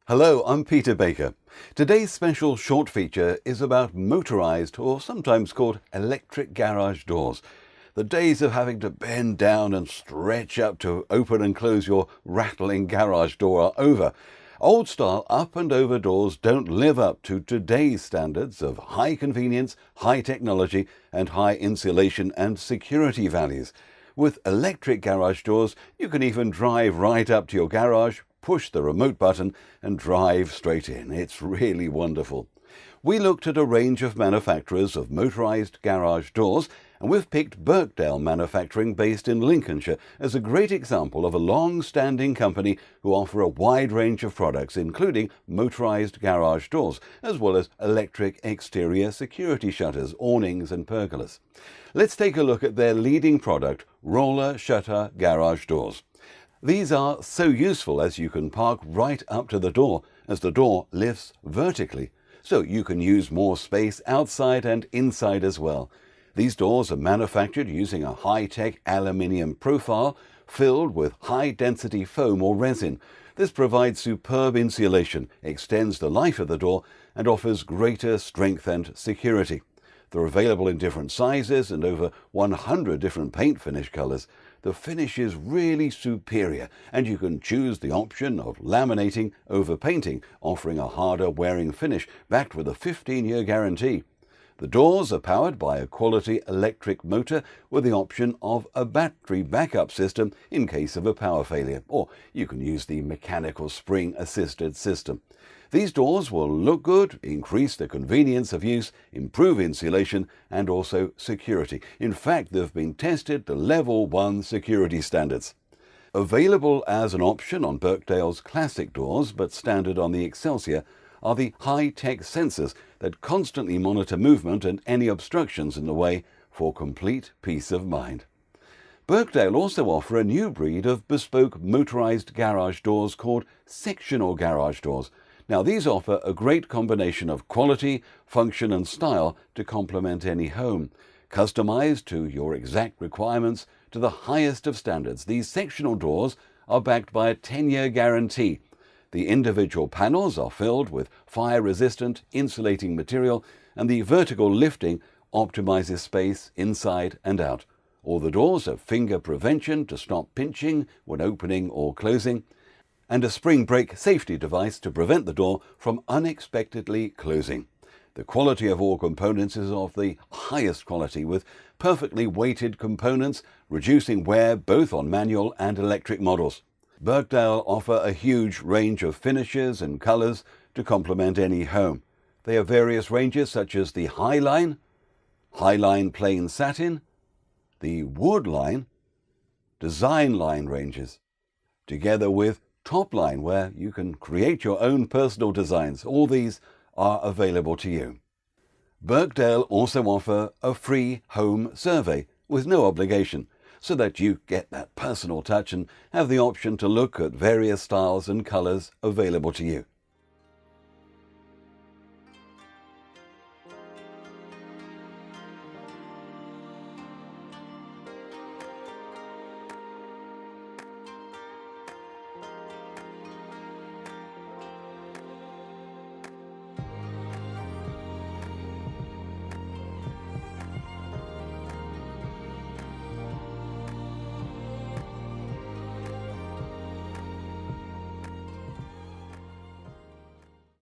Hello, I'm Peter Baker. Today's special short feature is about motorized, or sometimes called electric garage doors. The days of having to bend down and stretch up to open and close your rattling garage door are over. Old-style up and over doors don't live up to today's standards of high convenience, high technology, and high insulation and security values. With electric garage doors, you can even drive right up to your garage, push the remote button and drive straight in. It's really wonderful. We looked at a range of manufacturers of motorized garage doors, and we've picked Birkdale Manufacturing based in Lincolnshire as a great example of a long-standing company who offer a wide range of products including motorized garage doors as well as electric exterior security shutters, awnings and pergolas. Let's take a look at their leading product, roller shutter garage doors. These are so useful as you can park right up to the door as the door lifts vertically, so you can use more space outside and inside as well. These doors are manufactured using a high-tech aluminium profile filled with high-density foam or resin. This provides superb insulation, extends the life of the door and offers greater strength and security. They're available in different sizes and over 100 different paint finish colors. The finish is really superior, and you can choose the option of laminating over painting, offering a harder wearing finish backed with a 15-year guarantee. The doors are powered by a quality electric motor with the option of a battery backup system in case of a power failure, or you can use the mechanical spring-assisted system. These doors will look good, increase the convenience of use, improve insulation and also security. In fact, they've been tested to level 1 security standards. Available as an option on Birkdale's classic doors, but standard on the Excelsior, are the high-tech sensors that constantly monitor movement and any obstructions in the way for complete peace of mind. Birkdale also offer a new breed of bespoke motorized garage doors called sectional garage doors. Now, these offer a great combination of quality, function and style to complement any home. Customized to your exact requirements to the highest of standards, these sectional doors are backed by a 10-year guarantee. The individual panels are filled with fire-resistant insulating material, and the vertical lifting optimizes space inside and out. All the doors have finger prevention to stop pinching when opening or closing, and a spring brake safety device to prevent the door from unexpectedly closing. The quality of all components is of the highest quality, with perfectly weighted components, reducing wear both on manual and electric models. Birkdale offer a huge range of finishes and colors to complement any home. They have various ranges such as the Highline Plain Satin, the Wood Line, Design Line ranges, together with Top Line, where you can create your own personal designs. All these are available to you. Birkdale also offer a free home survey with no obligation, so that you get that personal touch and have the option to look at various styles and colors available to you.